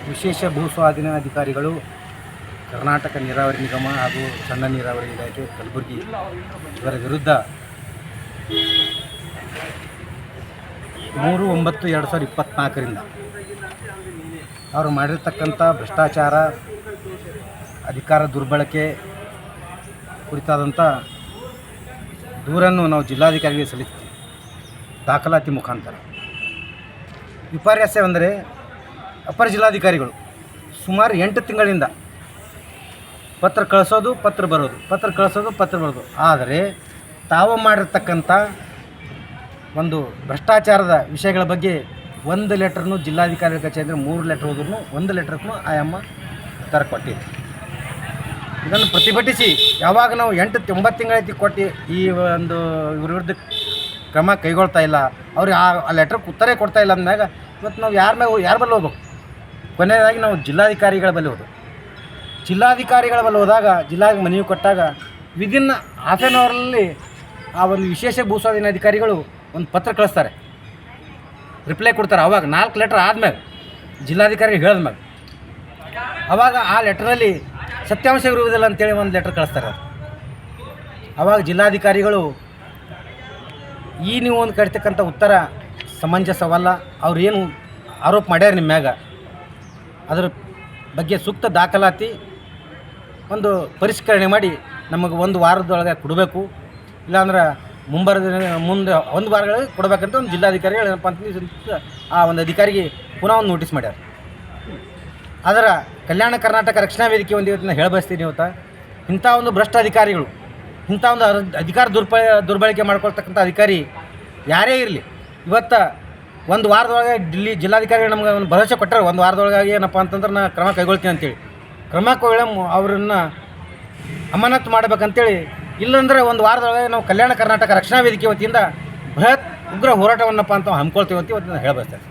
ವಿಶೇಷ ಭೂ ಸ್ವಾಧೀನ ಅಧಿಕಾರಿಗಳು ಕರ್ನಾಟಕ ನೀರಾವರಿ ನಿಗಮ ಹಾಗೂ ಸಣ್ಣ ನೀರಾವರಿ ಇಲಾಖೆ ಕಲಬುರಗಿ ಇದರ ವಿರುದ್ಧ 3/9/2024 ಅವರು ಮಾಡಿರ್ತಕ್ಕಂಥ ಭ್ರಷ್ಟಾಚಾರ, ಅಧಿಕಾರ ದುರ್ಬಳಕೆ ಕುರಿತಾದಂಥ ದೂರನ್ನು ನಾವು ಜಿಲ್ಲಾಧಿಕಾರಿಗೆ ಸಲ್ಲಿಸ್ತೀವಿ ದಾಖಲಾತಿ ಮುಖಾಂತರ. ವಿಪರ್ಯಾಸವೆಂದರೆ ಅಪರ ಜಿಲ್ಲಾಧಿಕಾರಿಗಳು ಸುಮಾರು 8 ತಿಂಗಳಿಂದ ಪತ್ರ ಕಳಿಸೋದು, ಪತ್ರ ಬರೋದು, ಪತ್ರ ಕಳಿಸೋದು, ಪತ್ರ ಬರೋದು. ಆದರೆ ತಾವು ಮಾಡಿರ್ತಕ್ಕಂಥ ಒಂದು ಭ್ರಷ್ಟಾಚಾರದ ವಿಷಯಗಳ ಬಗ್ಗೆ ಒಂದು ಲೆಟ್ರನ್ನು ಜಿಲ್ಲಾಧಿಕಾರಿ ಕಚೇರಿ 3 ಲೆಟ್ರ್ ಹೋದ್ರೂ 1 ಲೆಟ್ರಕ್ಕೂ ಆಯಮ್ಮ ಉತ್ತರ ಕೊಟ್ಟಿದೆ. ಇದನ್ನು ಪ್ರತಿಭಟಿಸಿ ಯಾವಾಗ ನಾವು 8-9 ತಿಂಗಳೈತಿ ಕೊಟ್ಟು ಈ ಒಂದು ಇವ್ರ ವಿರುದ್ಧ ಕ್ರಮ ಕೈಗೊಳ್ತಾ ಇಲ್ಲ, ಅವ್ರಿಗೆ ಆ ಲೆಟ್ರಿಗೆ ಉತ್ತರೇ ಕೊಡ್ತಾ ಇಲ್ಲ ಅಂದಾಗ ಇವತ್ತು ನಾವು ಯಾರ ಬಲ್ಲಿ ಹೋಗ್ಬೇಕು? ಕೊನೆಯದಾಗಿ ನಾವು ಜಿಲ್ಲಾಧಿಕಾರಿಗಳ ಬಳಿ ಹೋದೆವು. ಜಿಲ್ಲಾಧಿಕಾರಿಗಳ ಬಳಿ ಹೋದಾಗ ಮನವಿ ಕೊಟ್ಟಾಗ ವಿದಿನ್ ಹಾಫ್ ಆನ್ ಅವರಲ್ಲಿ ಆ ಒಂದು ವಿಶೇಷ ಭೂಸ್ವಾಧೀನ ಅಧಿಕಾರಿಗಳು ಒಂದು ಪತ್ರ ಕಳಿಸ್ತಾರೆ, ರಿಪ್ಲೈ ಕೊಡ್ತಾರೆ. ಅವಾಗ 4 ಲೆಟ್ರ್ ಆದಮೇಲೆ ಜಿಲ್ಲಾಧಿಕಾರಿ ಹೇಳಿದ್ಮೇಲೆ ಆವಾಗ ಆ ಲೆಟ್ರಲ್ಲಿ ಸತ್ಯಾಂಶ ಇರುವುದಿಲ್ಲ ಅಂತೇಳಿ ಒಂದು ಲೆಟ್ರ್ ಕಳಿಸ್ತಾರೆ. ಆವಾಗ ಜಿಲ್ಲಾಧಿಕಾರಿಗಳು ನೀವು ಒಂದು ಕಟ್ತಕ್ಕಂಥ ಉತ್ತರ ಸಮಂಜಸವಲ್ಲ, ಅವ್ರು ಏನು ಆರೋಪ ಮಾಡ್ಯಾರ ನಿಮ್ಮ ಮ್ಯಾಗ ಅದರ ಬಗ್ಗೆ ಸೂಕ್ತ ದಾಖಲಾತಿ ಒಂದು ಪರಿಷ್ಕರಣೆ ಮಾಡಿ ನಮಗೆ 1 ವಾರದೊಳಗೆ ಕೊಡಬೇಕು, ಇಲ್ಲಾಂದ್ರೆ ಮುಂದೆ 1 ವಾರಗಳಿಗೆ ಕೊಡಬೇಕಂತ ಒಂದು ಜಿಲ್ಲಾಧಿಕಾರಿಗಳು ಏನಪ್ಪ ಅಂತ ಆ ಒಂದು ಅಧಿಕಾರಿಗೆ ಪುನಃ ಒಂದು ನೋಟಿಸ್ ಮಾಡ್ಯಾರ. ಅದರ ಕಲ್ಯಾಣ ಕರ್ನಾಟಕ ರಕ್ಷಣಾ ವೇದಿಕೆ ಒಂದು ಇವತ್ತಿನ ಹೇಳಬಯಸ್ತೀನಿ. ಇವತ್ತು ಇಂಥ ಒಂದು ಭ್ರಷ್ಟ ಅಧಿಕಾರಿಗಳು, ಇಂಥ ಒಂದು ಅಧಿಕಾರ ದುರ್ಬಳಕೆ ಮಾಡ್ಕೊಳ್ತಕ್ಕಂಥ ಅಧಿಕಾರಿ ಯಾರೇ ಇರಲಿ, ಇವತ್ತು 1 ವಾರದೊಳಗೆ ಜಿಲ್ಲಾಧಿಕಾರಿಗಳು ನಮ್ಗೆ ಒಂದು ಭರವಸೆ ಕೊಟ್ಟರೆ 1 ವಾರದೊಳಗಾಗಿ ಏನಪ್ಪ ಅಂತಂದ್ರೆ ನಾನು ಕ್ರಮ ಕೈಗೊಳ್ತೀನಿ ಅಂತೇಳಿ ಕ್ರಮ ಅವರನ್ನು ಅಮಾನತು ಮಾಡಬೇಕಂತೇಳಿ. ಇಲ್ಲಂದರೆ 1 ವಾರದೊಳಗೆ ನಾವು ಕಲ್ಯಾಣ ಕರ್ನಾಟಕ ರಕ್ಷಣಾ ವೇದಿಕೆ ವತಿಯಿಂದ ಬೃಹತ್ ಉಗ್ರ ಹೋರಾಟವನ್ನಪ್ಪ ಅಂತ ಹಮ್ಮಿಕೊಳ್ತೀವಿ ಅಂತ ಇವತ್ತು ಹೇಳಬಯಸ್ತೇನೆ.